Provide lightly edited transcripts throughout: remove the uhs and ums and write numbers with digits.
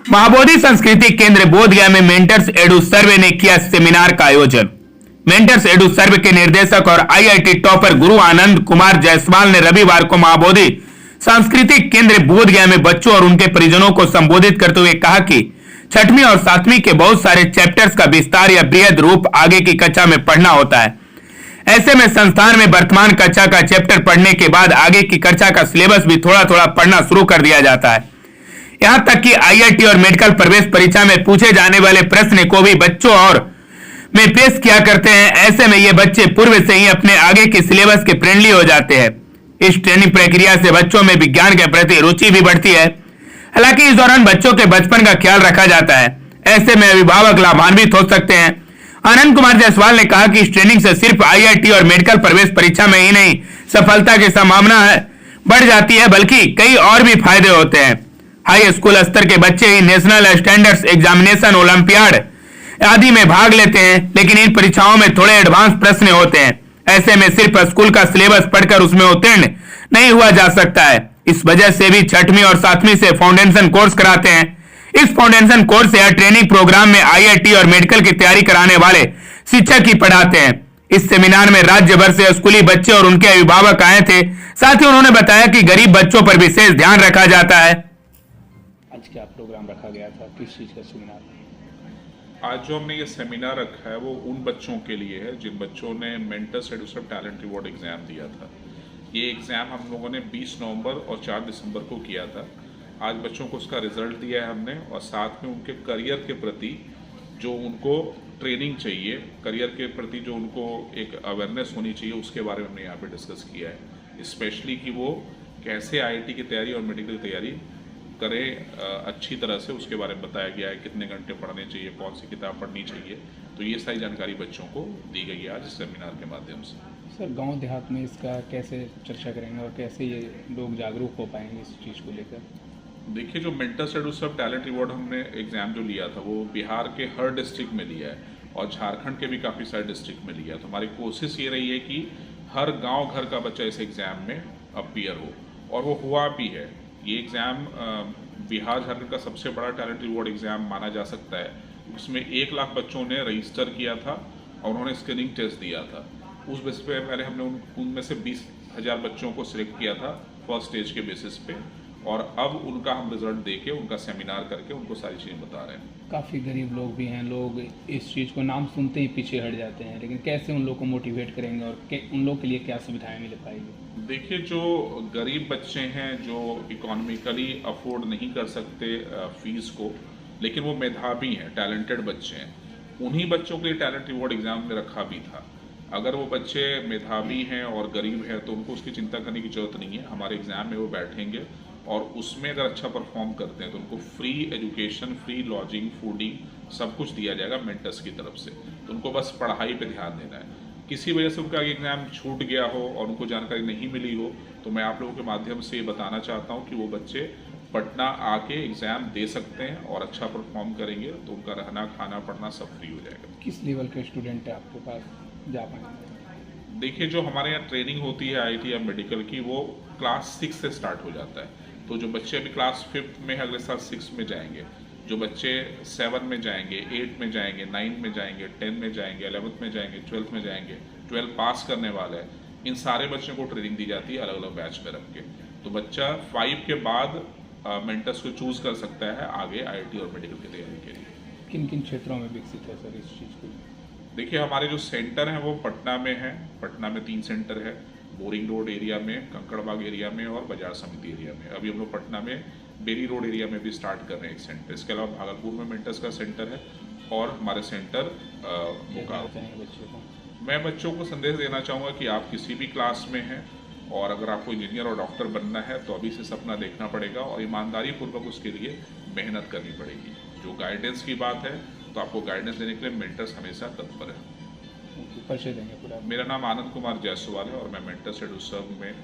महाबोधि सांस्कृतिक केंद्र बोधगया में मेंटर्स एडू सर्वे ने किया सेमिनार का आयोजन। मेंटर्स एडू सर्वे के निर्देशक और आईआईटी टॉपर गुरु आनंद कुमार जायसवाल ने रविवार को महाबोधि सांस्कृतिक केंद्र बोधगया में बच्चों और उनके परिजनों को संबोधित करते हुए कहा कि 6वीं और 7वीं के बहुत सारे चैप्टर्स का विस्तार या बृहद रूप आगे की कक्षा में पढ़ना होता है। ऐसे में संस्थान में वर्तमान कक्षा का चैप्टर पढ़ने के बाद आगे की कक्षा का सिलेबस भी थोड़ा थोड़ा पढ़ना शुरू कर दिया जाता है। यहां तक कि आईआईटी और मेडिकल प्रवेश परीक्षा में पूछे जाने वाले प्रश्न को भी बच्चों और में पेश किया करते हैं। ऐसे में ये बच्चे पूर्व से ही अपने आगे के सिलेबस के फ्रेंडली हो जाते हैं। इस ट्रेनिंग प्रक्रिया से बच्चों में विज्ञान के प्रति रुचि भी बढ़ती है। हालांकि इस दौरान बच्चों के बचपन का ख्याल रखा जाता है। ऐसे में अभिभावक लाभान्वित हो सकते हैं। आनंद कुमार जायसवाल ने कहा कि इस ट्रेनिंग से सिर्फ आईआईटी और मेडिकल प्रवेश परीक्षा में ही नहीं सफलता की संभावना बढ़ जाती है, बल्कि कई और भी फायदे होते हैं। हाई स्कूल स्तर के बच्चे ही नेशनल स्टैंडर्ड्स एग्जामिनेशन, ओलंपियाड आदि में भाग लेते हैं, लेकिन इन परीक्षाओं में थोड़े एडवांस प्रश्न होते हैं। ऐसे में सिर्फ स्कूल का सिलेबस पढ़कर उसमें उत्तीर्ण नहीं हुआ जा सकता है। इस वजह से भी 6वीं और 7वीं से फाउंडेशन कोर्स कराते हैं। इस फाउंडेशन कोर्स या ट्रेनिंग प्रोग्राम में आईआईटी और मेडिकल की तैयारी कराने वाले शिक्षक ही पढ़ाते हैं। इस सेमिनार में राज्य भर से स्कूली बच्चे और उनके अभिभावक आए थे। साथ ही उन्होंने बताया कि गरीब बच्चों पर विशेष ध्यान रखा जाता है। आज क्या प्रोग्राम रखा गया था, किस चीज़ का सेमिनार? आज जो हमने ये सेमिनार रखा है वो उन बच्चों के लिए है जिन बच्चों ने मेंटर्स एडू सर्वे टैलेंट रिवॉर्ड एग्जाम दिया था। ये एग्जाम हम लोगों ने 20 नवंबर और 4 दिसंबर को किया था। आज बच्चों को उसका रिजल्ट दिया है हमने, और साथ में उनके करियर के प्रति जो उनको ट्रेनिंग चाहिए, करियर के प्रति जो उनको एक अवेयरनेस होनी चाहिए, उसके बारे में हमने यहाँ पे डिस्कस किया है। स्पेशली कि वो कैसे आईआईटी की तैयारी और मेडिकल की तैयारी करें अच्छी तरह से, उसके बारे में बताया गया है। कितने घंटे पढ़ने चाहिए, कौन सी किताब पढ़नी चाहिए, तो ये सारी जानकारी बच्चों को दी गई है आज सेमिनार के माध्यम से। सर, गांव देहात में इसका कैसे चर्चा करेंगे और कैसे ये लोग जागरूक हो पाएंगे इस चीज़ को लेकर? देखिए, जो मेंटर्स एडू सर्वे टैलेंट रिवॉर्ड हमने एग्जाम जो लिया था वो बिहार के हर डिस्ट्रिक्ट में लिया है और झारखंड के भी काफ़ी सारे डिस्ट्रिक्ट में लिया है। तो हमारी कोशिश ये रही है कि हर गांव घर का बच्चा इस एग्ज़ाम में अपीयर हो, और वो हुआ भी है। ये एग्ज़ाम बिहार झारखंड का सबसे बड़ा टैलेंट रिवॉर्ड एग्ज़ाम माना जा सकता है। उसमें 1 लाख बच्चों ने रजिस्टर किया था और उन्होंने स्क्रीनिंग टेस्ट दिया था। उस बेसिस पे पहले हमने उनमें से 20,000 बच्चों को सिलेक्ट किया था फर्स्ट स्टेज के बेसिस पे, और अब उनका हम रिजल्ट देके उनका सेमिनार करके उनको सारी चीज़ें बता रहे हैं। काफ़ी गरीब लोग भी हैं, लोग इस चीज़ को नाम सुनते ही पीछे हट जाते हैं, लेकिन कैसे उन लोग को मोटिवेट करेंगे और उन लोग के लिए क्या सुविधाएं मिल पाएगी? देखिए, जो गरीब बच्चे हैं जो इकोनॉमिकली अफोर्ड नहीं कर सकते फीस को, लेकिन वो मेधावी हैं, टैलेंटेड बच्चे हैं, उन्हीं बच्चों के लिए टैलेंट रिवॉर्ड एग्जाम में रखा भी था। अगर वो बच्चे मेधावी हैं और गरीब हैं तो उनको उसकी चिंता करने की जरूरत नहीं है। हमारे एग्जाम में वो बैठेंगे और उसमें अगर अच्छा परफॉर्म करते हैं तो उनको free education, free lodging, fooding सब कुछ दिया जाएगा मेंटर्स की तरफ से। तो उनको बस पढ़ाई पे ध्यान देना है। किसी वजह से उनका एग्जाम छूट गया हो और उनको जानकारी नहीं मिली हो तो मैं आप लोगों के माध्यम से बताना चाहता हूँ कि वो बच्चे पटना आके एग्जाम दे सकते हैं और अच्छा परफॉर्म करेंगे तो उनका रहना, खाना, पढ़ना सब फ्री हो जाएगा। किस लेवल के स्टूडेंट है आपके पास जा पाएंगे? देखिए, जो हमारे यहाँ ट्रेनिंग होती है आईआईटी या मेडिकल की, वो क्लास 6 से स्टार्ट हो जाता है। तो जो बच्चे अभी क्लास 5 में अगले साल 6 में जाएंगे, जो बच्चे 7 में जाएंगे, 8 में जाएंगे, 9 में जाएंगे, 10 में जाएंगे, 11th में जाएंगे, 12th में जाएंगे, 12 पास करने वाले हैं, इन सारे बच्चों को ट्रेनिंग दी जाती है अलग अलग बैच में रख के। तो बच्चा 5 के बाद मेंटर्स को चूज कर सकता है आगे आईआईटी और मेडिकल की तैयारी के लिए। किन किन क्षेत्रों में विकसित है सर इस चीज़ को? देखिए, हमारे जो सेंटर हैं वो पटना में है। पटना में 3 सेंटर है, बोरिंग रोड एरिया में, कंकड़बाग एरिया में और बाजार समिति एरिया में। अभी हम लोग पटना में बेरी रोड एरिया में भी स्टार्ट कर रहे हैं एक सेंटर। इसके अलावा भागलपुर में मेंटर्स का सेंटर है और हमारे सेंटर बोकारो। मैं बच्चों को संदेश देना चाहूँगा कि आप किसी भी क्लास में हैं और अगर आपको इंजीनियर और डॉक्टर बनना है तो अभी से सपना देखना पड़ेगा और ईमानदारी पूर्वक उसके लिए मेहनत करनी पड़ेगी। जो गाइडेंस की बात है तो आपको गाइडेंस देने के लिए मेंटर्स हमेशा तत्पर है। परिचय देंगे पूरा? मेरा नाम आनंद कुमार जायसवाल है और मैं मेंटर्स एडू सर्वे में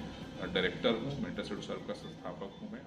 डायरेक्टर हूँ। मेंटर्स एडू सर्वे का संस्थापक हूँ मैं।